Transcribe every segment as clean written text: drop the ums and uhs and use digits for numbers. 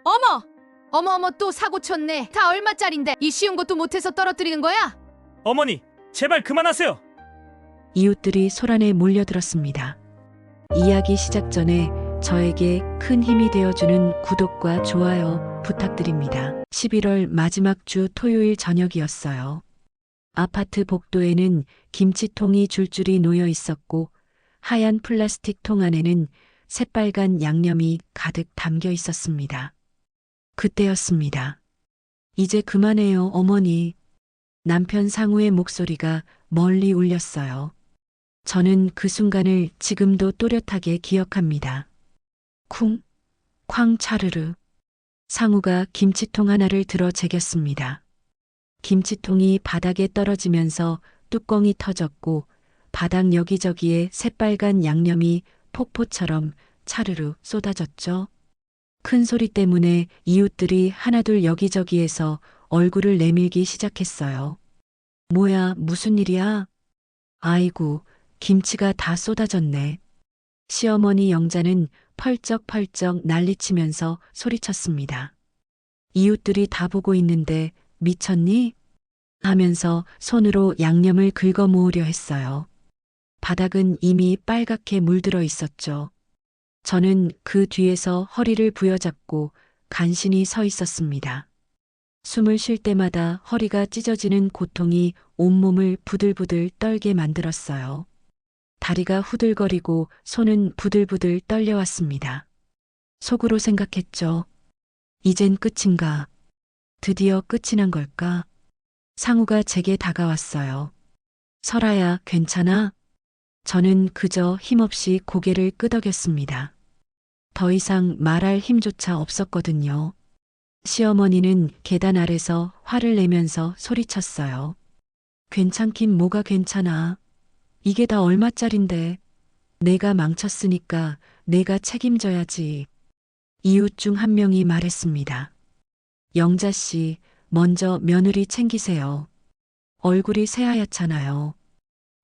어머! 어머 또 사고 쳤네. 다 얼마짜린데 이 쉬운 것도 못해서 떨어뜨리는 거야? 어머니, 제발 그만하세요. 이웃들이 소란에 몰려들었습니다. 이야기 시작 전에 저에게 큰 힘이 되어주는 구독과 좋아요 부탁드립니다. 11월 마지막 주 토요일 저녁이었어요. 아파트 복도에는 김치통이 줄줄이 놓여 있었고 하얀 플라스틱 통 안에는 새빨간 양념이 가득 담겨 있었습니다. 그때였습니다. 이제 그만해요, 어머니. 남편 상우의 목소리가 멀리 울렸어요. 저는 그 순간을 지금도 또렷하게 기억합니다. 쿵, 쾅 차르르. 상우가 김치통 하나를 들어 제겼습니다. 김치통이 바닥에 떨어지면서 뚜껑이 터졌고 바닥 여기저기에 새빨간 양념이 폭포처럼 차르르 쏟아졌죠. 큰 소리 때문에 이웃들이 하나둘 여기저기에서 얼굴을 내밀기 시작했어요. 뭐야, 무슨 일이야? 아이고, 김치가 다 쏟아졌네. 시어머니 영자는 펄쩍펄쩍 난리치면서 소리쳤습니다. 이웃들이 다 보고 있는데 미쳤니? 하면서 손으로 양념을 긁어 모으려 했어요. 바닥은 이미 빨갛게 물들어 있었죠. 저는 그 뒤에서 허리를 부여잡고 간신히 서 있었습니다. 숨을 쉴 때마다 허리가 찢어지는 고통이 온몸을 부들부들 떨게 만들었어요. 다리가 후들거리고 손은 부들부들 떨려왔습니다. 속으로 생각했죠. 이젠 끝인가? 드디어 끝이 난 걸까? 상우가 제게 다가왔어요. 설아야, 괜찮아? 저는 그저 힘없이 고개를 끄덕였습니다. 더 이상 말할 힘조차 없었거든요. 시어머니는 계단 아래서 화를 내면서 소리쳤어요. 괜찮긴 뭐가 괜찮아. 이게 다 얼마짜린데. 내가 망쳤으니까 내가 책임져야지. 이웃 중 한 명이 말했습니다. 영자 씨, 먼저 며느리 챙기세요. 얼굴이 새하얗잖아요.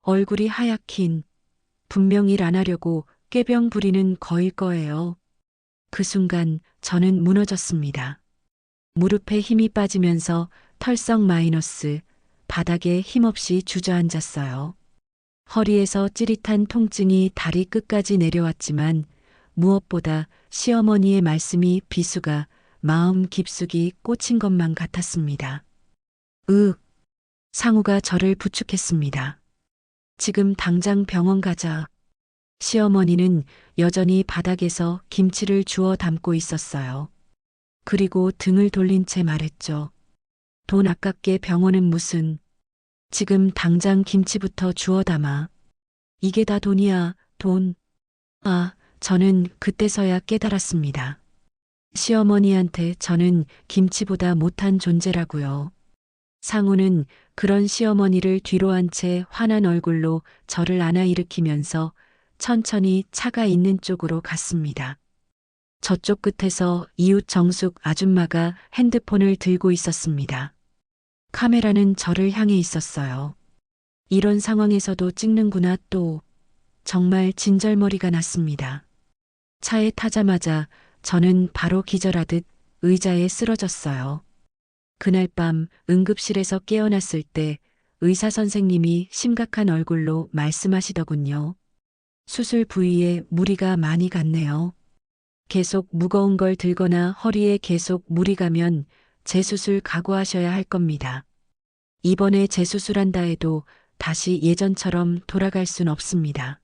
얼굴이 하얗긴 분명 일 안 하려고 꾀병 부리는 거일 거예요. 그 순간 저는 무너졌습니다. 무릎에 힘이 빠지면서 털썩 마이너스 바닥에 힘없이 주저앉았어요. 허리에서 찌릿한 통증이 다리 끝까지 내려왔지만 무엇보다 시어머니의 말씀이 비수가 마음 깊숙이 꽂힌 것만 같았습니다. 상우가 저를 부축했습니다. 지금 당장 병원 가자. 시어머니는 여전히 바닥에서 김치를 주워 담고 있었어요. 그리고 등을 돌린 채 말했죠. 돈 아깝게 병원은 무슨. 지금 당장 김치부터 주워 담아. 이게 다 돈이야, 돈. 아, 저는 그때서야 깨달았습니다. 시어머니한테 저는 김치보다 못한 존재라고요. 상우는 그런 시어머니를 뒤로 한 채 환한 얼굴로 저를 안아 일으키면서 천천히 차가 있는 쪽으로 갔습니다. 저쪽 끝에서 이웃 정숙 아줌마가 핸드폰을 들고 있었습니다. 카메라는 저를 향해 있었어요. 이런 상황에서도 찍는구나 또. 정말 진절머리가 났습니다. 차에 타자마자 저는 바로 기절하듯 의자에 쓰러졌어요. 그날 밤 응급실에서 깨어났을 때 의사 선생님이 심각한 얼굴로 말씀하시더군요. 수술 부위에 무리가 많이 갔네요. 계속 무거운 걸 들거나 허리에 계속 무리 가면 재수술 각오하셔야 할 겁니다. 이번에 재수술한다 해도 다시 예전처럼 돌아갈 순 없습니다.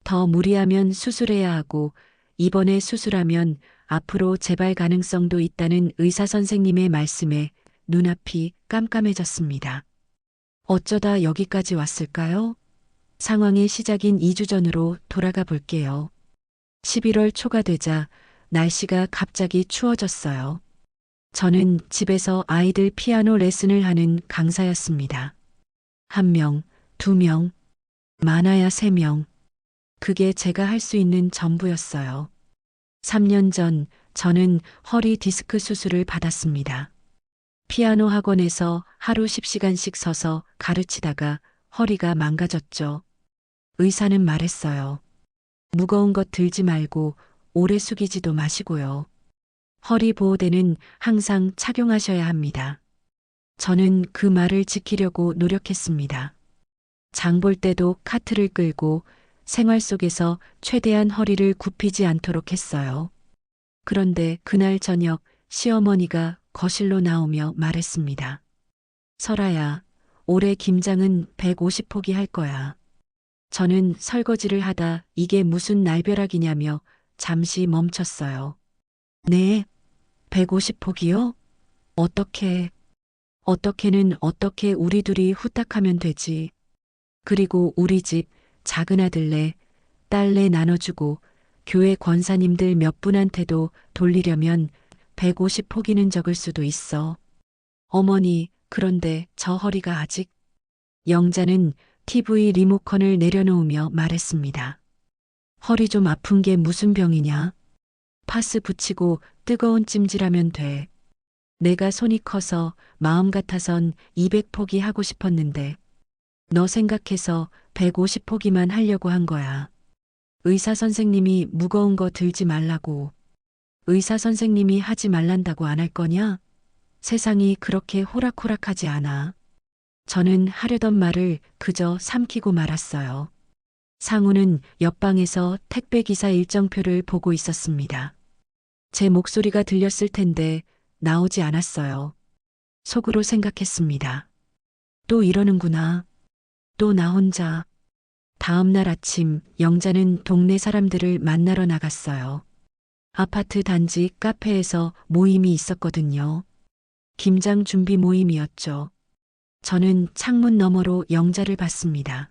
더 무리하면 수술해야 하고 이번에 수술하면 앞으로 재발 가능성도 있다는 의사 선생님의 말씀에 눈앞이 깜깜해졌습니다. 어쩌다 여기까지 왔을까요? 상황의 시작인 2주 전으로 돌아가 볼게요. 11월 초가 되자 날씨가 갑자기 추워졌어요. 저는 집에서 아이들 피아노 레슨을 하는 강사였습니다. 1명, 2명, 많아야 3명. 그게 제가 할 수 있는 전부였어요. 3년 전 저는 허리 디스크 수술을 받았습니다. 피아노 학원에서 하루 10시간씩 서서 가르치다가 허리가 망가졌죠. 의사는 말했어요. 무거운 것 들지 말고 오래 숙이지도 마시고요. 허리 보호대는 항상 착용하셔야 합니다. 저는 그 말을 지키려고 노력했습니다. 장볼 때도 카트를 끌고 생활 속에서 최대한 허리를 굽히지 않도록 했어요. 그런데 그날 저녁 시어머니가 거실로 나오며 말했습니다. 설아야, 올해 김장은 150포기 할 거야. 저는 설거지를 하다 이게 무슨 날벼락이냐며 잠시 멈췄어요. 네, 150포기요? 어떻게는 어떻게 우리 둘이 후딱하면 되지. 그리고 우리 집 작은 아들네, 딸네 나눠주고 교회 권사님들 몇 분한테도 돌리려면 150포기는 적을 수도 있어. 어머니, 그런데 저 허리가 아직. 영자는 TV 리모컨을 내려놓으며 말했습니다. 허리 좀 아픈 게 무슨 병이냐? 파스 붙이고 뜨거운 찜질하면 돼. 내가 손이 커서 마음 같아선 200포기 하고 싶었는데 너 생각해서 150포기만 하려고 한 거야. 의사 선생님이 무거운 거 들지 말라고. 의사 선생님이 하지 말란다고 안 할 거냐? 세상이 그렇게 호락호락하지 않아. 저는 하려던 말을 그저 삼키고 말았어요. 상우는 옆방에서 택배기사 일정표를 보고 있었습니다. 제 목소리가 들렸을 텐데 나오지 않았어요. 속으로 생각했습니다. 또 이러는구나. 또 나 혼자. 다음 날 아침 영자는 동네 사람들을 만나러 나갔어요. 아파트 단지 카페에서 모임이 있었거든요. 김장 준비 모임이었죠. 저는 창문 너머로 영자를 봤습니다.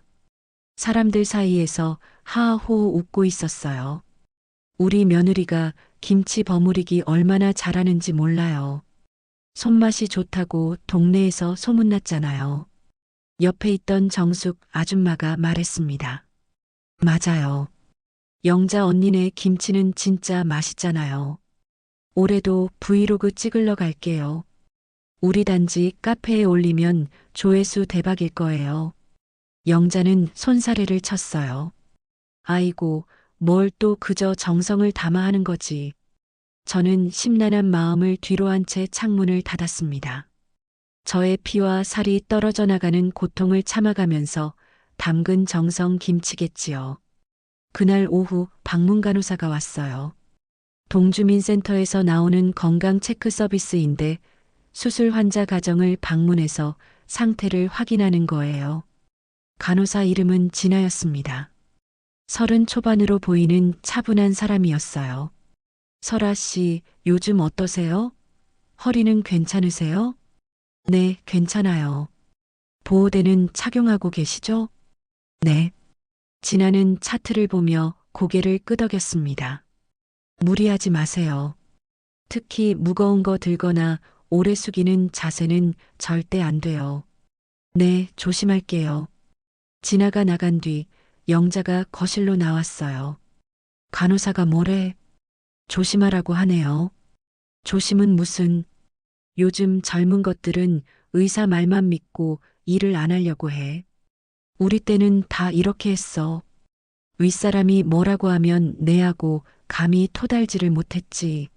사람들 사이에서 하하호호 웃고 있었어요. 우리 며느리가 김치 버무리기 얼마나 잘하는지 몰라요. 손맛이 좋다고 동네에서 소문났잖아요. 옆에 있던 정숙 아줌마가 말했습니다. 맞아요. 영자 언니네 김치는 진짜 맛있잖아요. 올해도 브이로그 찍으러 갈게요. 우리 단지 카페에 올리면 조회수 대박일 거예요. 영자는 손사래를 쳤어요. 아이고, 뭘 또 그저 정성을 담아 하는 거지. 저는 심란한 마음을 뒤로 한 채 창문을 닫았습니다. 저의 피와 살이 떨어져 나가는 고통을 참아가면서 담근 정성 김치겠지요. 그날 오후 방문 간호사가 왔어요. 동주민센터에서 나오는 건강 체크 서비스인데 수술 환자 가정을 방문해서 상태를 확인하는 거예요. 간호사 이름은 진아였습니다. 30 초반으로 보이는 차분한 사람이었어요. 설아 씨, 요즘 어떠세요? 허리는 괜찮으세요? 네, 괜찮아요. 보호대는 착용하고 계시죠? 네. 진아는 차트를 보며 고개를 끄덕였습니다. 무리하지 마세요. 특히 무거운 거 들거나 오래 숙이는 자세는 절대 안 돼요. 네, 조심할게요. 진아가 나간 뒤 영자가 거실로 나왔어요. 간호사가 뭐래? 조심하라고 하네요. 조심은 무슨. 요즘 젊은 것들은 의사 말만 믿고 일을 안 하려고 해. 우리 때는 다 이렇게 했어. 윗사람이 뭐라고 하면 내하고 감히 토달지를 못했지.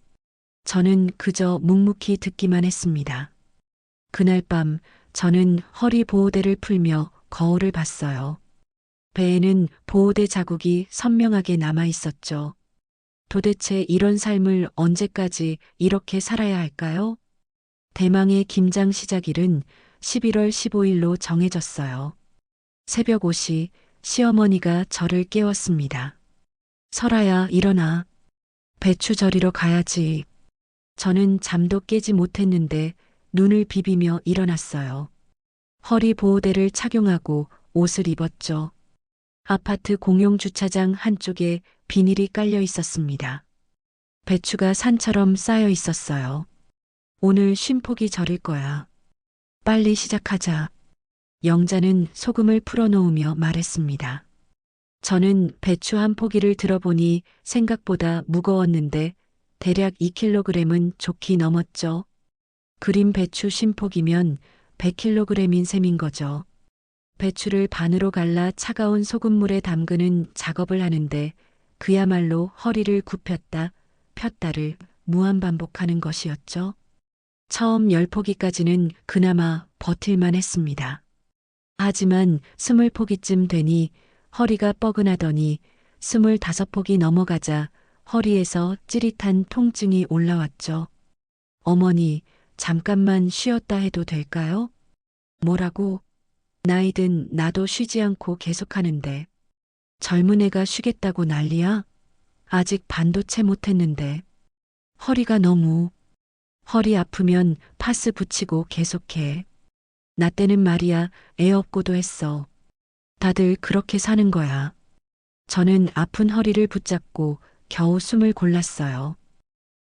저는 그저 묵묵히 듣기만 했습니다. 그날 밤 저는 허리 보호대를 풀며 거울을 봤어요. 배에는 보호대 자국이 선명하게 남아 있었죠. 도대체 이런 삶을 언제까지 이렇게 살아야 할까요? 대망의 김장 시작일은 11월 15일로 정해졌어요. 새벽 5시 시어머니가 저를 깨웠습니다. 설아야, 일어나. 배추 절이러 가야지. 저는 잠도 깨지 못했는데 눈을 비비며 일어났어요. 허리 보호대를 착용하고 옷을 입었죠. 아파트 공용 주차장 한쪽에 비닐이 깔려 있었습니다. 배추가 산처럼 쌓여 있었어요. 오늘 쉼포기 절일 거야. 빨리 시작하자. 영자는 소금을 풀어놓으며 말했습니다. 저는 배추 한 포기를 들어보니 생각보다 무거웠는데 대략 2kg은 좋게 넘었죠. 그린 배추 쉼포기면 100kg인 셈인 거죠. 배추를 반으로 갈라 차가운 소금물에 담그는 작업을 하는데 그야말로 허리를 굽혔다 폈다를 무한반복하는 것이었죠. 처음 10포기까지는 그나마 버틸만 했습니다. 하지만 20포기쯤 되니 허리가 뻐근하더니 25포기 넘어가자 허리에서 찌릿한 통증이 올라왔죠. 어머니, 잠깐만 쉬었다 해도 될까요? 뭐라고? 나이든 나도 쉬지 않고 계속하는데. 젊은 애가 쉬겠다고 난리야? 아직 반도 채 못했는데. 허리가 너무. 허리 아프면 파스 붙이고 계속해. 나 때는 말이야 애 없고도 했어. 다들 그렇게 사는 거야. 저는 아픈 허리를 붙잡고 겨우 숨을 골랐어요.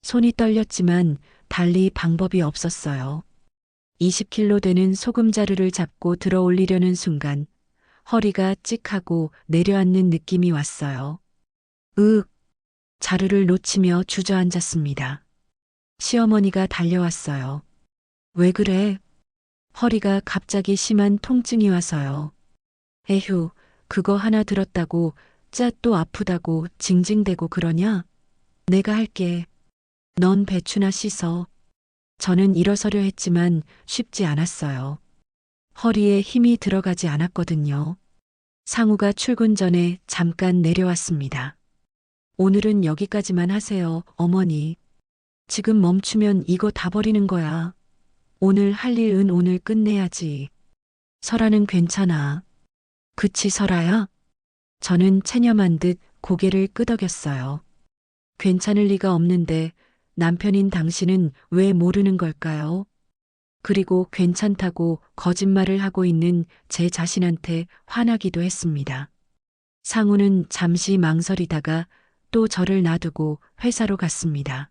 손이 떨렸지만 달리 방법이 없었어요. 20kg 되는 소금자루를 잡고 들어 올리려는 순간 허리가 찍하고 내려앉는 느낌이 왔어요. 자루를 놓치며 주저앉았습니다. 시어머니가 달려왔어요. 왜 그래? 허리가 갑자기 심한 통증이 와서요. 에휴, 그거 하나 들었다고 짜 또 아프다고 징징대고 그러냐? 내가 할게. 넌 배추나 씻어. 저는 일어서려 했지만 쉽지 않았어요. 허리에 힘이 들어가지 않았거든요. 상우가 출근 전에 잠깐 내려왔습니다. 오늘은 여기까지만 하세요, 어머니. 지금 멈추면 이거 다 버리는 거야. 오늘 할 일은 오늘 끝내야지. 설아는 괜찮아. 그치, 설아야? 저는 체념한 듯 고개를 끄덕였어요. 괜찮을 리가 없는데 남편인 당신은 왜 모르는 걸까요? 그리고 괜찮다고 거짓말을 하고 있는 제 자신한테 화나기도 했습니다. 상우는 잠시 망설이다가 또 저를 놔두고 회사로 갔습니다.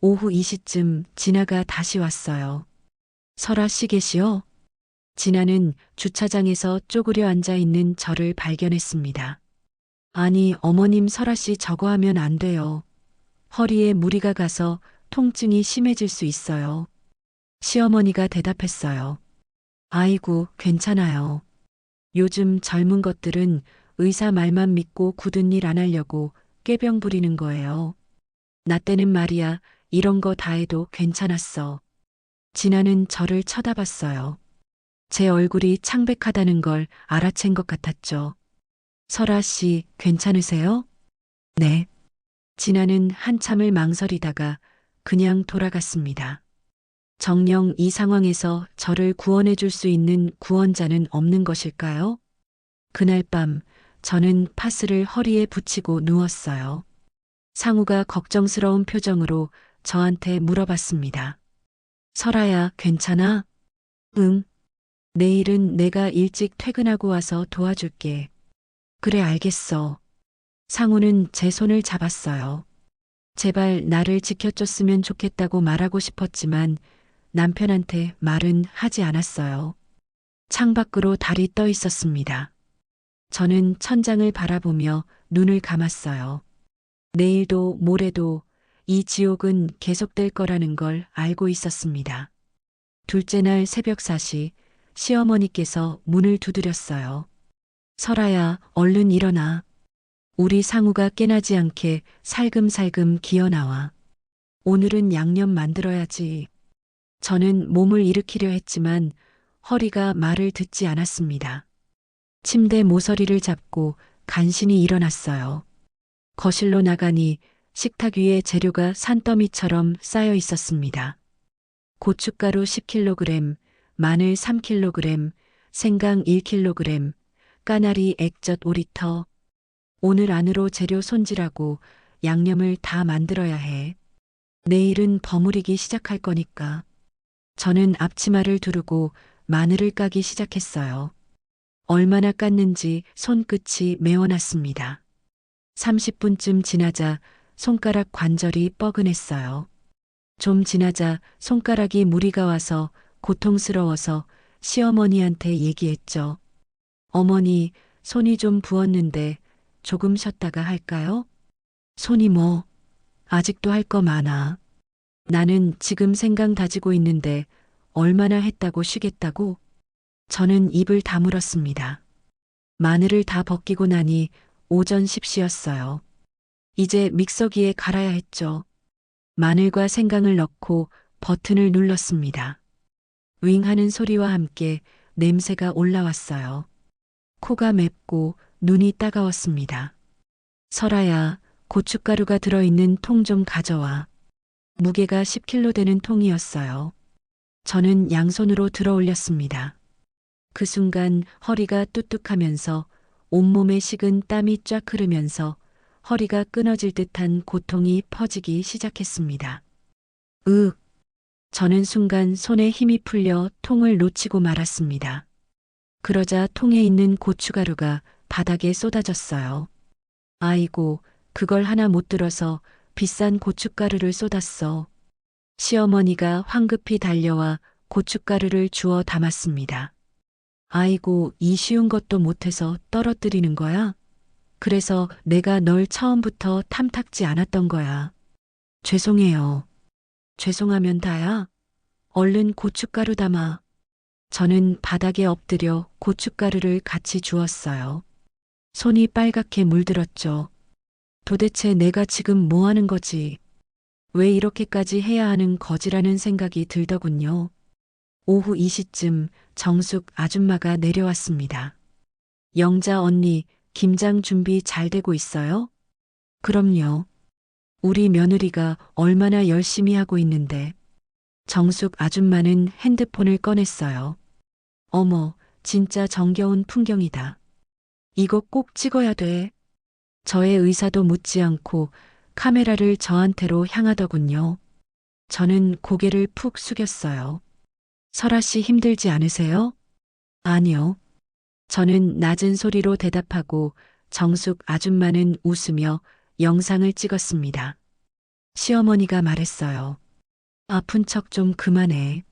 오후 2시쯤 진아가 다시 왔어요. 설아 씨 계시오? 진아는 주차장에서 쪼그려 앉아 있는 저를 발견했습니다. 아니, 어머님 설아 씨 저거 하면 안 돼요. 허리에 무리가 가서 통증이 심해질 수 있어요. 시어머니가 대답했어요. 아이고, 괜찮아요. 요즘 젊은 것들은 의사 말만 믿고 굳은 일 안 하려고 꾀병 부리는 거예요. 나 때는 말이야, 이런 거 다 해도 괜찮았어. 진아는 저를 쳐다봤어요. 제 얼굴이 창백하다는 걸 알아챈 것 같았죠. 설아 씨, 괜찮으세요? 네. 진아는 한참을 망설이다가 그냥 돌아갔습니다. 정녕 이 상황에서 저를 구원해 줄 수 있는 구원자는 없는 것일까요? 그날 밤 저는 파스를 허리에 붙이고 누웠어요. 상우가 걱정스러운 표정으로 저한테 물어봤습니다. 설아야, 괜찮아? 응. 내일은 내가 일찍 퇴근하고 와서 도와줄게. 그래, 알겠어. 상우는 제 손을 잡았어요. 제발 나를 지켜줬으면 좋겠다고 말하고 싶었지만 남편한테 말은 하지 않았어요. 창밖으로 달이 떠 있었습니다. 저는 천장을 바라보며 눈을 감았어요. 내일도 모레도 이 지옥은 계속될 거라는 걸 알고 있었습니다. 둘째 날 새벽 4시 시어머니께서 문을 두드렸어요. 설아야, 얼른 일어나. 우리 상우가 깨나지 않게 살금살금 기어나와. 오늘은 양념 만들어야지. 저는 몸을 일으키려 했지만 허리가 말을 듣지 않았습니다. 침대 모서리를 잡고 간신히 일어났어요. 거실로 나가니 식탁 위에 재료가 산더미처럼 쌓여 있었습니다. 고춧가루 10kg, 마늘 3kg, 생강 1kg, 까나리 액젓 5리터. 오늘 안으로 재료 손질하고 양념을 다 만들어야 해. 내일은 버무리기 시작할 거니까. 저는 앞치마를 두르고 마늘을 까기 시작했어요. 얼마나 깠는지 손끝이 메워났습니다. 30분쯤 지나자 손가락 관절이 뻐근했어요. 좀 지나자 손가락이 무리가 와서 고통스러워서 시어머니한테 얘기했죠. 어머니, 손이 좀 부었는데 조금 쉬었다가 할까요? 손이 뭐? 아직도 할 거 많아. 나는 지금 생강 다지고 있는데 얼마나 했다고 쉬겠다고? 저는 입을 다물었습니다. 마늘을 다 벗기고 나니 오전 10시였어요. 이제 믹서기에 갈아야 했죠. 마늘과 생강을 넣고 버튼을 눌렀습니다. 윙 하는 소리와 함께 냄새가 올라왔어요. 코가 맵고 눈이 따가웠습니다. 설아야, 고춧가루가 들어있는 통 좀 가져와. 무게가 10kg 되는 통이었어요. 저는 양손으로 들어 올렸습니다. 그 순간 허리가 뚝뚝하면서 온몸에 식은 땀이 쫙 흐르면서 허리가 끊어질 듯한 고통이 퍼지기 시작했습니다. 저는 순간 손에 힘이 풀려 통을 놓치고 말았습니다. 그러자 통에 있는 고춧가루가 바닥에 쏟아졌어요. 아이고, 그걸 하나 못 들어서 비싼 고춧가루를 쏟았어. 시어머니가 황급히 달려와 고춧가루를 주워 담았습니다. 아이고, 이 쉬운 것도 못해서 떨어뜨리는 거야? 그래서 내가 널 처음부터 탐탁지 않았던 거야. 죄송해요. 죄송하면 다야. 얼른 고춧가루 담아. 저는 바닥에 엎드려 고춧가루를 같이 주었어요. 손이 빨갛게 물들었죠. 도대체 내가 지금 뭐 하는 거지? 왜 이렇게까지 해야 하는 거지라는 생각이 들더군요. 오후 2시쯤 정숙 아줌마가 내려왔습니다. 영자 언니, 김장 준비 잘 되고 있어요? 그럼요. 우리 며느리가 얼마나 열심히 하고 있는데. 정숙 아줌마는 핸드폰을 꺼냈어요. 어머, 진짜 정겨운 풍경이다. 이거 꼭 찍어야 돼. 저의 의사도 묻지 않고 카메라를 저한테로 향하더군요. 저는 고개를 푹 숙였어요. 설아 씨 힘들지 않으세요? 아니요. 저는 낮은 소리로 대답하고 정숙 아줌마는 웃으며 영상을 찍었습니다. 시어머니가 말했어요. 아픈 척 좀 그만해.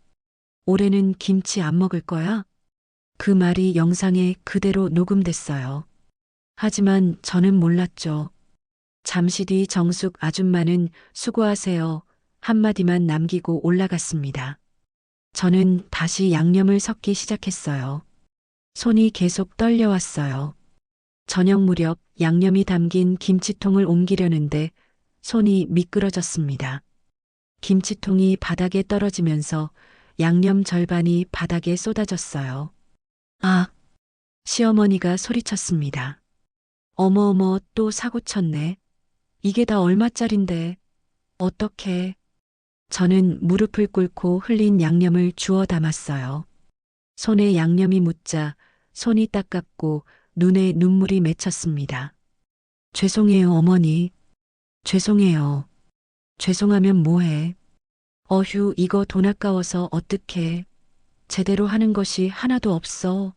올해는 김치 안 먹을 거야? 그 말이 영상에 그대로 녹음됐어요. 하지만 저는 몰랐죠. 잠시 뒤 정숙 아줌마는 수고하세요 한마디만 남기고 올라갔습니다. 저는 다시 양념을 섞기 시작했어요. 손이 계속 떨려왔어요. 저녁 무렵 양념이 담긴 김치통을 옮기려는데 손이 미끄러졌습니다. 김치통이 바닥에 떨어지면서 양념 절반이 바닥에 쏟아졌어요. 아! 시어머니가 소리쳤습니다. 어머어머, 또 사고 쳤네. 이게 다 얼마짜린데. 어떡해. 저는 무릎을 꿇고 흘린 양념을 주워 담았어요. 손에 양념이 묻자 손이 따갑고 눈에 눈물이 맺혔습니다. 죄송해요, 어머니. 죄송해요. 죄송하면 뭐해. 어휴, 이거 돈 아까워서 어떡해. 제대로 하는 것이 하나도 없어.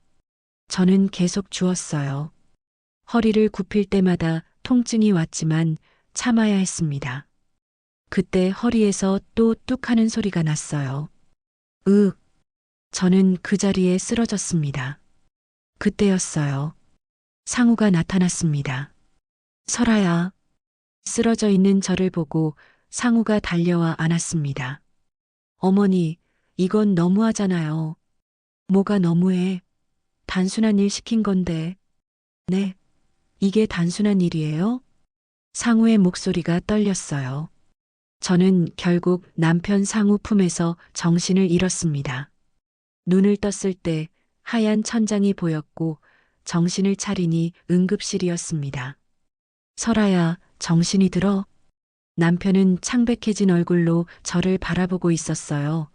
저는 계속 주었어요. 허리를 굽힐 때마다 통증이 왔지만 참아야 했습니다. 그때 허리에서 또 뚝 하는 소리가 났어요. 저는 그 자리에 쓰러졌습니다. 그때였어요. 상우가 나타났습니다. 설아야. 쓰러져 있는 저를 보고 상우가 달려와 안았습니다. 어머니, 이건 너무하잖아요. 뭐가 너무해? 단순한 일 시킨 건데. 네, 이게 단순한 일이에요? 상우의 목소리가 떨렸어요. 저는 결국 남편 상우 품에서 정신을 잃었습니다. 눈을 떴을 때 하얀 천장이 보였고 정신을 차리니 응급실이었습니다. 설아야, 정신이 들어? 남편은 창백해진 얼굴로 저를 바라보고 있었어요.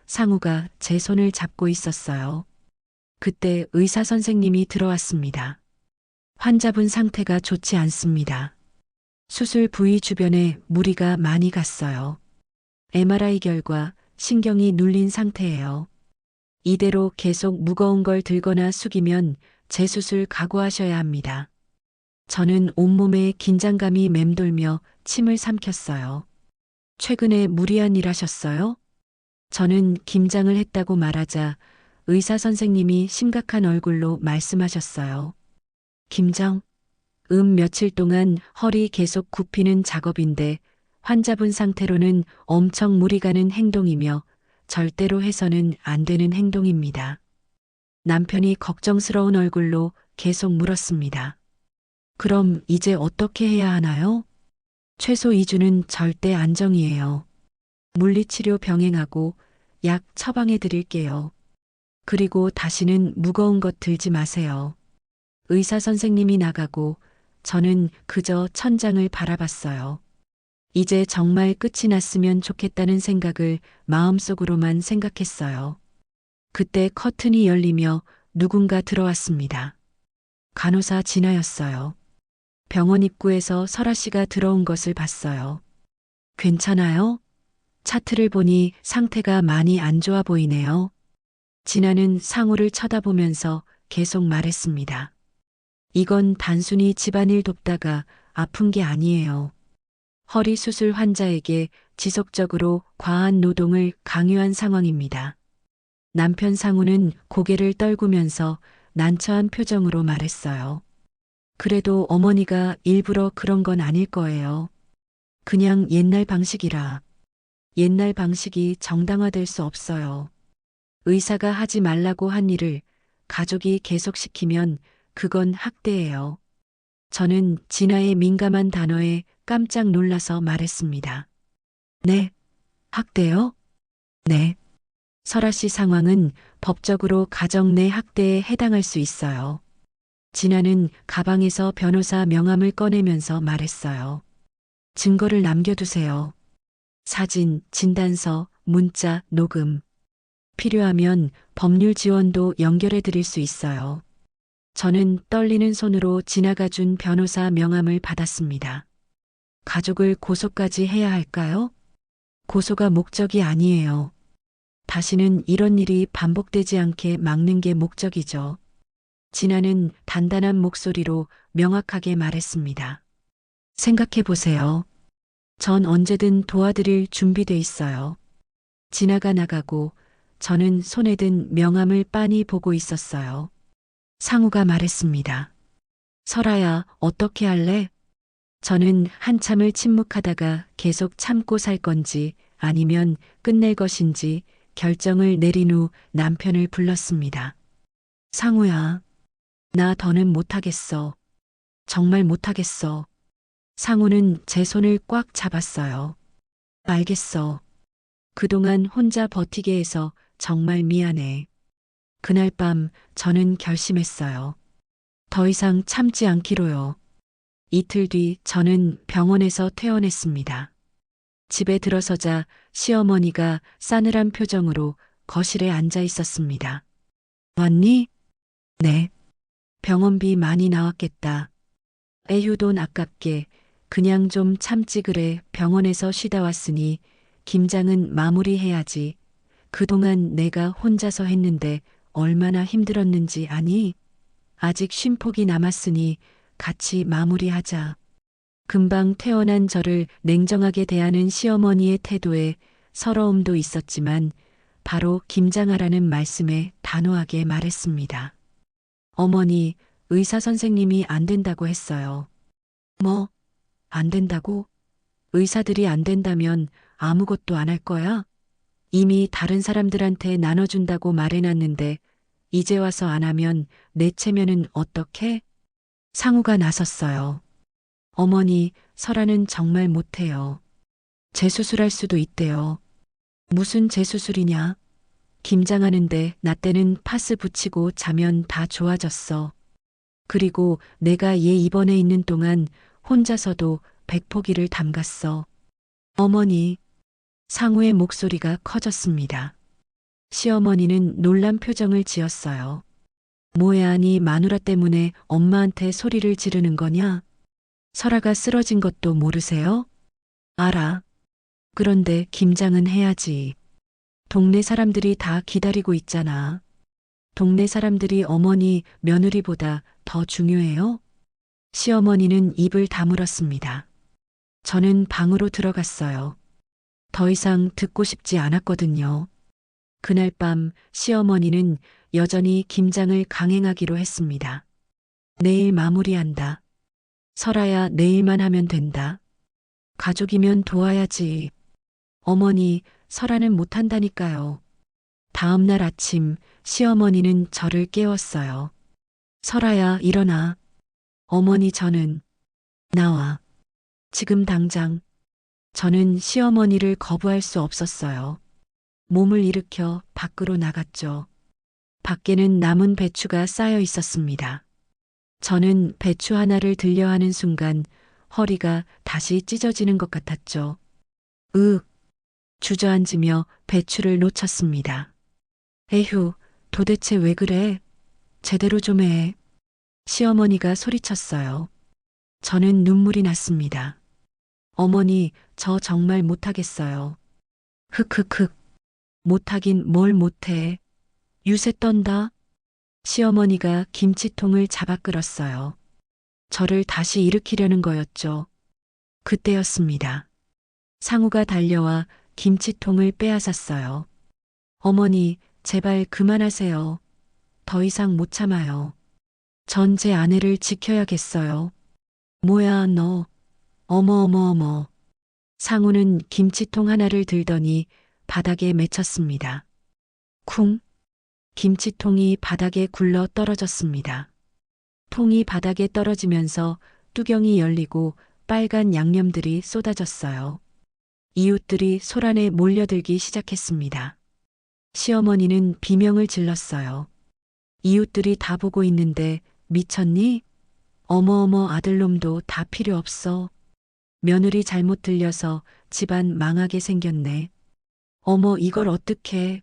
상우가 제 손을 잡고 있었어요. 그때 의사 선생님이 들어왔습니다. 환자분 상태가 좋지 않습니다. 수술 부위 주변에 무리가 많이 갔어요. MRI 결과 신경이 눌린 상태예요. 이대로 계속 무거운 걸 들거나 숙이면 재수술 각오하셔야 합니다. 저는 온몸에 긴장감이 맴돌며 침을 삼켰어요. 최근에 무리한 일 하셨어요? 저는 김장을 했다고 말하자 의사 선생님이 심각한 얼굴로 말씀하셨어요. 김장? 며칠 동안 허리 계속 굽히는 작업인데 환자분 상태로는 엄청 무리 가는 행동이며 절대로 해서는 안 되는 행동입니다. 남편이 걱정스러운 얼굴로 계속 물었습니다. 그럼 이제 어떻게 해야 하나요? 최소 2주는 절대 안정이에요. 물리치료 병행하고 약 처방해 드릴게요. 그리고 다시는 무거운 것 들지 마세요. 의사 선생님이 나가고 저는 그저 천장을 바라봤어요. 이제 정말 끝이 났으면 좋겠다는 생각을 마음속으로만 생각했어요. 그때 커튼이 열리며 누군가 들어왔습니다. 간호사 진아였어요. 병원 입구에서 설아 씨가 들어온 것을 봤어요. 괜찮아요? 차트를 보니 상태가 많이 안 좋아 보이네요. 진아는 상우를 쳐다보면서 계속 말했습니다. 이건 단순히 집안일 돕다가 아픈 게 아니에요. 허리 수술 환자에게 지속적으로 과한 노동을 강요한 상황입니다. 남편 상우는 고개를 떨구면서 난처한 표정으로 말했어요. 그래도 어머니가 일부러 그런 건 아닐 거예요. 그냥 옛날 방식이라. 옛날 방식이 정당화될 수 없어요. 의사가 하지 말라고 한 일을 가족이 계속시키면 그건 학대예요. 저는 진아의 민감한 단어에 깜짝 놀라서 말했습니다. 네, 학대요? 네. 설아 씨 상황은 법적으로 가정 내 학대에 해당할 수 있어요. 진아는 가방에서 변호사 명함을 꺼내면서 말했어요. 증거를 남겨두세요. 사진, 진단서, 문자, 녹음. 필요하면 법률 지원도 연결해 드릴 수 있어요. 저는 떨리는 손으로 진아가 준 변호사 명함을 받았습니다. 가족을 고소까지 해야 할까요? 고소가 목적이 아니에요. 다시는 이런 일이 반복되지 않게 막는 게 목적이죠. 진아는 단단한 목소리로 명확하게 말했습니다. 생각해 보세요. 전 언제든 도와드릴 준비돼 있어요. 진아가 나가고 저는 손에 든 명함을 빤히 보고 있었어요. 상우가 말했습니다. 설아야, 어떻게 할래? 저는 한참을 침묵하다가 계속 참고 살 건지 아니면 끝낼 것인지 결정을 내린 후 남편을 불렀습니다. 상우야, 나 더는 못하겠어. 정말 못하겠어. 상우는 제 손을 꽉 잡았어요. 알겠어. 그동안 혼자 버티게 해서 정말 미안해. 그날 밤 저는 결심했어요. 더 이상 참지 않기로요. 이틀 뒤 저는 병원에서 퇴원했습니다. 집에 들어서자 시어머니가 싸늘한 표정으로 거실에 앉아 있었습니다. 왔니? 네. 병원비 많이 나왔겠다. 에휴, 돈 아깝게 그냥 좀 참지 그래. 병원에서 쉬다 왔으니 김장은 마무리해야지. 그동안 내가 혼자서 했는데 얼마나 힘들었는지 아니? 아직 쉼폭이 남았으니 같이 마무리하자. 금방 태어난 저를 냉정하게 대하는 시어머니의 태도에 서러움도 있었지만 바로 김장하라는 말씀에 단호하게 말했습니다. 어머니, 의사 선생님이 안 된다고 했어요. 뭐? 안 된다고? 의사들이 안 된다면 아무것도 안 할 거야? 이미 다른 사람들한테 나눠준다고 말해놨는데 이제 와서 안 하면 내 체면은 어떡해? 상우가 나섰어요. 어머니, 설아는 정말 못해요. 재수술할 수도 있대요. 무슨 재수술이냐? 김장하는데 나 때는 파스 붙이고 자면 다 좋아졌어. 그리고 내가 얘 입원해 있는 동안 혼자서도 백포기를 담갔어. 어머니, 상우의 목소리가 커졌습니다. 시어머니는 놀란 표정을 지었어요. 뭐야, 니 마누라 때문에 엄마한테 소리를 지르는 거냐? 설아가 쓰러진 것도 모르세요? 알아. 그런데 김장은 해야지. 동네 사람들이 다 기다리고 있잖아. 동네 사람들이 어머니 며느리보다 더 중요해요? 시어머니는 입을 다물었습니다. 저는 방으로 들어갔어요. 더 이상 듣고 싶지 않았거든요. 그날 밤 시어머니는 여전히 김장을 강행하기로 했습니다. 내일 마무리한다. 설아야, 내일만 하면 된다. 가족이면 도와야지. 어머니, 설아는 못한다니까요. 다음 날 아침 시어머니는 저를 깨웠어요. 설아야, 일어나. 어머니, 저는 나와. 지금 당장. 저는 시어머니를 거부할 수 없었어요. 몸을 일으켜 밖으로 나갔죠. 밖에는 남은 배추가 쌓여 있었습니다. 저는 배추 하나를 들려 하는 순간 허리가 다시 찢어지는 것 같았죠. 주저앉으며 배추를 놓쳤습니다. 에휴, 도대체 왜 그래? 제대로 좀 해. 시어머니가 소리쳤어요. 저는 눈물이 났습니다. 어머니, 저 정말 못하겠어요. 흑흑흑. 못하긴 뭘 못해. 유세 떤다. 시어머니가 김치통을 잡아 끌었어요. 저를 다시 일으키려는 거였죠. 그때였습니다. 상우가 달려와 김치통을 빼앗았어요. 어머니, 제발 그만하세요. 더 이상 못 참아요. 전 제 아내를 지켜야겠어요. 뭐야, 너. 어머. 상우는 김치통 하나를 들더니 바닥에 맺혔습니다. 쿵. 김치통이 바닥에 굴러 떨어졌습니다. 통이 바닥에 떨어지면서 뚜경이 열리고 빨간 양념들이 쏟아졌어요. 이웃들이 소란에 몰려들기 시작했습니다. 시어머니는 비명을 질렀어요. 이웃들이 다 보고 있는데 미쳤니? 어머 아들놈도 다 필요 없어. 며느리 잘못 들려서 집안 망하게 생겼네. 어머 이걸 어떡해.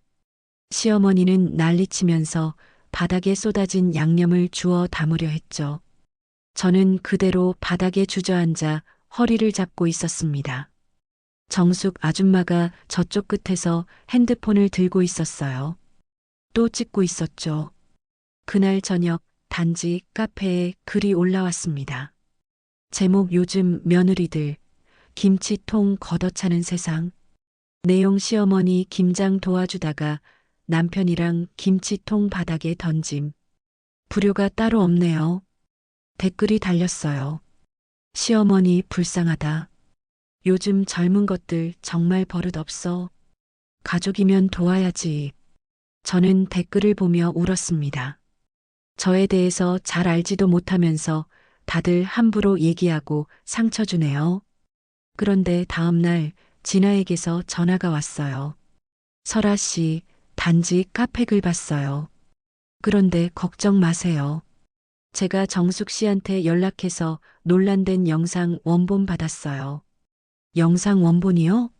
시어머니는 난리치면서 바닥에 쏟아진 양념을 주워 담으려 했죠. 저는 그대로 바닥에 주저앉아 허리를 잡고 있었습니다. 정숙 아줌마가 저쪽 끝에서 핸드폰을 들고 있었어요. 또 찍고 있었죠. 그날 저녁 단지 카페에 글이 올라왔습니다. 제목 요즘 며느리들 김치통 걷어차는 세상. 내용 시어머니 김장 도와주다가 남편이랑 김치통 바닥에 던짐. 불효가 따로 없네요. 댓글이 달렸어요. 시어머니 불쌍하다. 요즘 젊은 것들 정말 버릇없어. 가족이면 도와야지. 저는 댓글을 보며 울었습니다. 저에 대해서 잘 알지도 못하면서 다들 함부로 얘기하고 상처 주네요. 그런데 다음 날 진아에게서 전화가 왔어요. 설아 씨, 단지 카페 글 봤어요. 그런데 걱정 마세요. 제가 정숙 씨한테 연락해서 논란된 영상 원본 받았어요. 영상 원본이요?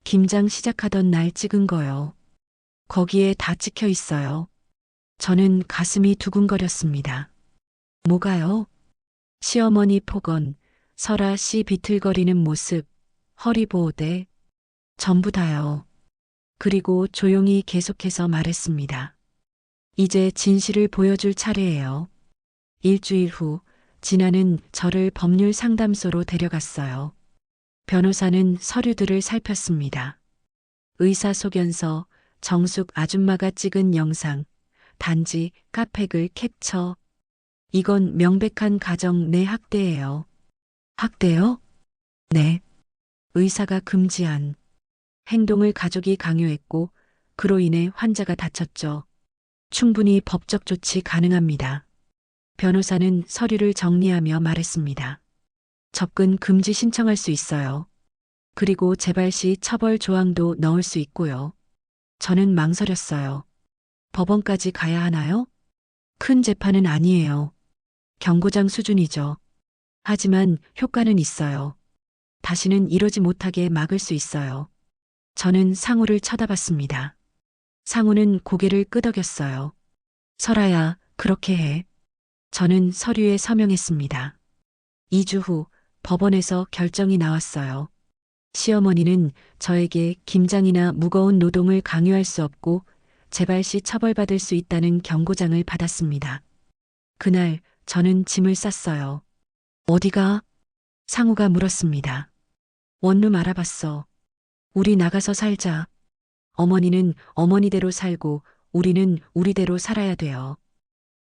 김장 시작하던 날 찍은 거요. 거기에 다 찍혀 있어요. 저는 가슴이 두근거렸습니다. 뭐가요? 시어머니 폭언, 설아 씨 비틀거리는 모습, 허리 보호대, 전부 다요. 그리고 조용히 계속해서 말했습니다. 이제 진실을 보여줄 차례예요. 일주일 후 진아는 저를 법률 상담소로 데려갔어요. 변호사는 서류들을 살폈습니다. 의사소견서, 정숙 아줌마가 찍은 영상, 단지 카페글 캡처. 이건 명백한 가정 내 학대예요. 학대요? 네. 의사가 금지한 행동을 가족이 강요했고 그로 인해 환자가 다쳤죠. 충분히 법적 조치 가능합니다. 변호사는 서류를 정리하며 말했습니다. 접근 금지 신청할 수 있어요. 그리고 재발 시 처벌 조항도 넣을 수 있고요. 저는 망설였어요. 법원까지 가야 하나요? 큰 재판은 아니에요. 경고장 수준이죠. 하지만 효과는 있어요. 다시는 이러지 못하게 막을 수 있어요. 저는 상우를 쳐다봤습니다. 상우는 고개를 끄덕였어요. 설아야, 그렇게 해. 저는 서류에 서명했습니다. 2주 후 법원에서 결정이 나왔어요. 시어머니는 저에게 김장이나 무거운 노동을 강요할 수 없고 재발 시 처벌받을 수 있다는 경고장을 받았습니다. 그날 저는 짐을 쌌어요. 어디가? 상우가 물었습니다. 원룸 알아봤어. 우리 나가서 살자. 어머니는 어머니대로 살고 우리는 우리대로 살아야 돼요.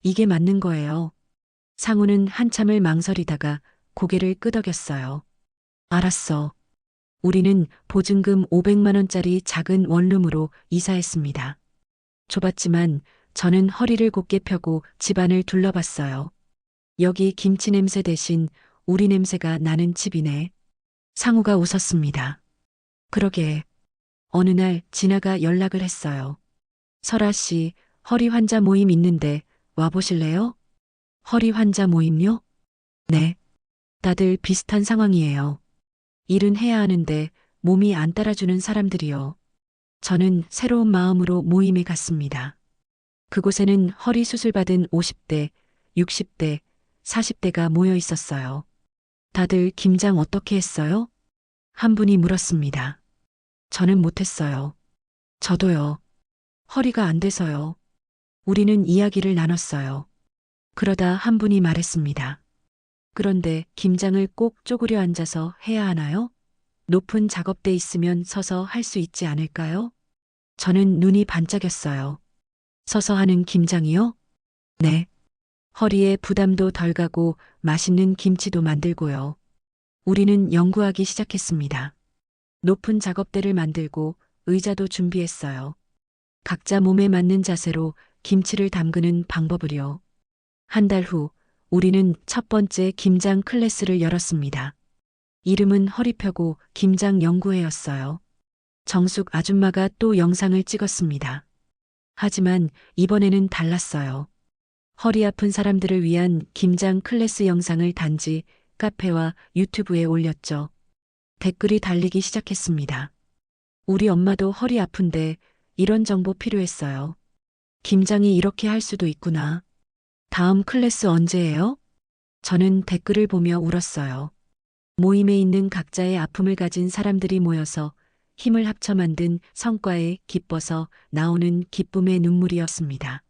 이게 맞는 거예요. 상우는 한참을 망설이다가 고개를 끄덕였어요. 알았어. 우리는 보증금 500만 원짜리 작은 원룸으로 이사했습니다. 좁았지만 저는 허리를 곧게 펴고 집안을 둘러봤어요. 여기 김치 냄새 대신 우리 냄새가 나는 집이네. 상우가 웃었습니다. 그러게. 어느 날 진아가 연락을 했어요. 설아 씨, 허리 환자 모임 있는데 와보실래요? 허리 환자 모임요? 네. 다들 비슷한 상황이에요. 일은 해야 하는데 몸이 안 따라주는 사람들이요. 저는 새로운 마음으로 모임에 갔습니다. 그곳에는 허리 수술받은 50대, 60대, 40대가 모여 있었어요. 다들 김장 어떻게 했어요? 한 분이 물었습니다. 저는 못했어요. 저도요. 허리가 안 돼서요. 우리는 이야기를 나눴어요. 그러다 한 분이 말했습니다. 그런데 김장을 꼭 쪼그려 앉아서 해야 하나요? 높은 작업대 있으면 서서 할 수 있지 않을까요? 저는 눈이 반짝였어요. 서서 하는 김장이요? 네. 허리에 부담도 덜 가고 맛있는 김치도 만들고요. 우리는 연구하기 시작했습니다. 높은 작업대를 만들고 의자도 준비했어요. 각자 몸에 맞는 자세로 김치를 담그는 방법을요. 한 달 후, 우리는 첫 번째 김장 클래스를 열었습니다. 이름은 허리 펴고 김장 연구회였어요. 정숙 아줌마가 또 영상을 찍었습니다. 하지만 이번에는 달랐어요. 허리 아픈 사람들을 위한 김장 클래스 영상을 단지 카페와 유튜브에 올렸죠. 댓글이 달리기 시작했습니다. 우리 엄마도 허리 아픈데 이런 정보 필요했어요. 김장이 이렇게 할 수도 있구나. 다음 클래스 언제예요? 저는 댓글을 보며 울었어요. 모임에 있는 각자의 아픔을 가진 사람들이 모여서 힘을 합쳐 만든 성과에 기뻐서 나오는 기쁨의 눈물이었습니다.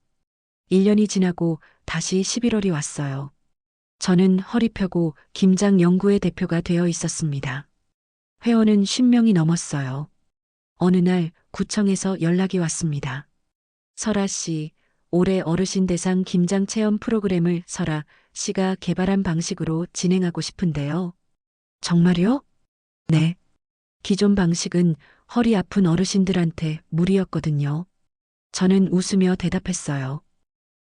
1년이 지나고 다시 11월이 왔어요. 저는 허리 펴고 김장 연구회 대표가 되어 있었습니다. 회원은 10명이 넘었어요. 어느 날 구청에서 연락이 왔습니다. 설아 씨, 올해 어르신 대상 김장 체험 프로그램을 설아 씨가 개발한 방식으로 진행하고 싶은데요. 정말요? 네. 기존 방식은 허리 아픈 어르신들한테 무리였거든요. 저는 웃으며 대답했어요.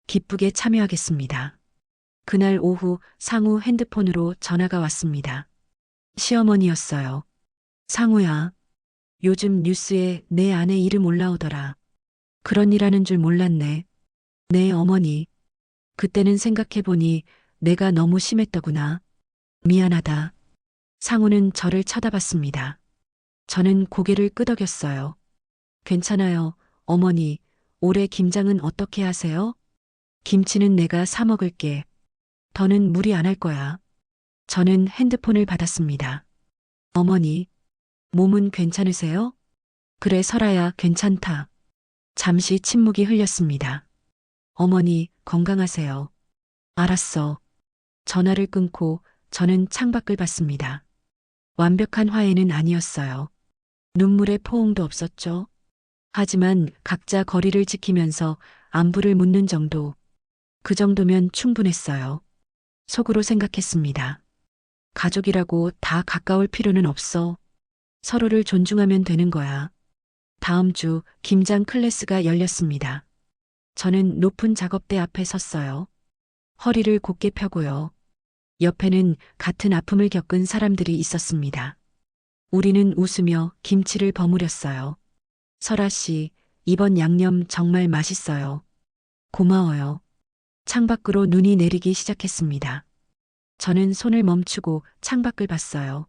기쁘게 참여하겠습니다. 그날 오후 상우 핸드폰으로 전화가 왔습니다. 시어머니였어요. 상우야, 요즘 뉴스에 내 아내 이름 올라오더라. 그런 일 하는 줄 몰랐네. 네, 어머니. 그때는 생각해보니 내가 너무 심했더구나. 미안하다. 상우는 저를 쳐다봤습니다. 저는 고개를 끄덕였어요. 괜찮아요, 어머니. 올해 김장은 어떻게 하세요? 김치는 내가 사 먹을게. 더는 무리 안 할 거야. 저는 핸드폰을 받았습니다. 어머니, 몸은 괜찮으세요? 그래, 설아야, 괜찮다. 잠시 침묵이 흘렸습니다. 어머니, 건강하세요. 알았어. 전화를 끊고 저는 창밖을 봤습니다. 완벽한 화해는 아니었어요. 눈물의 포옹도 없었죠. 하지만 각자 거리를 지키면서 안부를 묻는 정도. 그 정도면 충분했어요. 속으로 생각했습니다. 가족이라고 다 가까울 필요는 없어. 서로를 존중하면 되는 거야. 다음 주 김장 클래스가 열렸습니다. 저는 높은 작업대 앞에 섰어요. 허리를 곧게 펴고요. 옆에는 같은 아픔을 겪은 사람들이 있었습니다. 우리는 웃으며 김치를 버무렸어요. 설아 씨, 이번 양념 정말 맛있어요. 고마워요. 창밖으로 눈이 내리기 시작했습니다. 저는 손을 멈추고 창밖을 봤어요.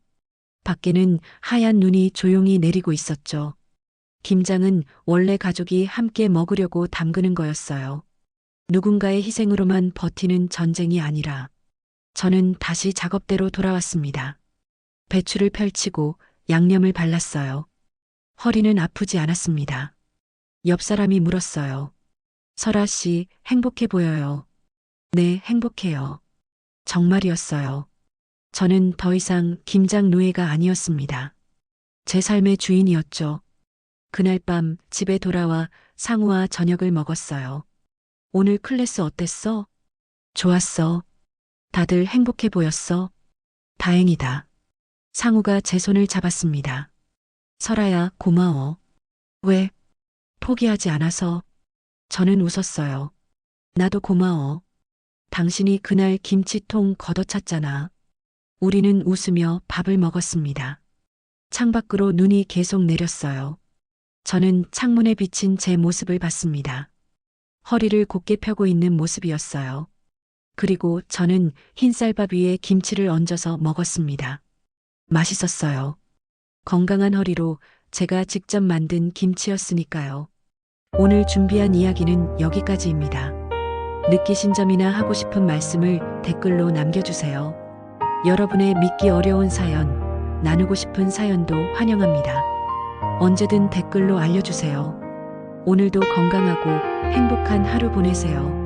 밖에는 하얀 눈이 조용히 내리고 있었죠. 김장은 원래 가족이 함께 먹으려고 담그는 거였어요. 누군가의 희생으로만 버티는 전쟁이 아니라 저는 다시 작업대로 돌아왔습니다. 배추를 펼치고 양념을 발랐어요. 허리는 아프지 않았습니다. 옆 사람이 물었어요. 설아 씨, 행복해 보여요. 네, 행복해요. 정말이었어요. 저는 더 이상 김장 노예가 아니었습니다. 제 삶의 주인이었죠. 그날 밤 집에 돌아와 상우와 저녁을 먹었어요. 오늘 클래스 어땠어? 좋았어. 다들 행복해 보였어. 다행이다. 상우가 제 손을 잡았습니다. 설아야, 고마워. 왜? 포기하지 않아서. 저는 웃었어요. 나도 고마워. 당신이 그날 김치통 걷어찼잖아. 우리는 웃으며 밥을 먹었습니다. 창밖으로 눈이 계속 내렸어요. 저는 창문에 비친 제 모습을 봤습니다. 허리를 곧게 펴고 있는 모습이었어요. 그리고 저는 흰쌀밥 위에 김치를 얹어서 먹었습니다. 맛있었어요. 건강한 허리로 제가 직접 만든 김치였으니까요. 오늘 준비한 이야기는 여기까지입니다. 느끼신 점이나 하고 싶은 말씀을 댓글로 남겨주세요. 여러분의 믿기 어려운 사연, 나누고 싶은 사연도 환영합니다. 언제든 댓글로 알려주세요. 오늘도 건강하고 행복한 하루 보내세요.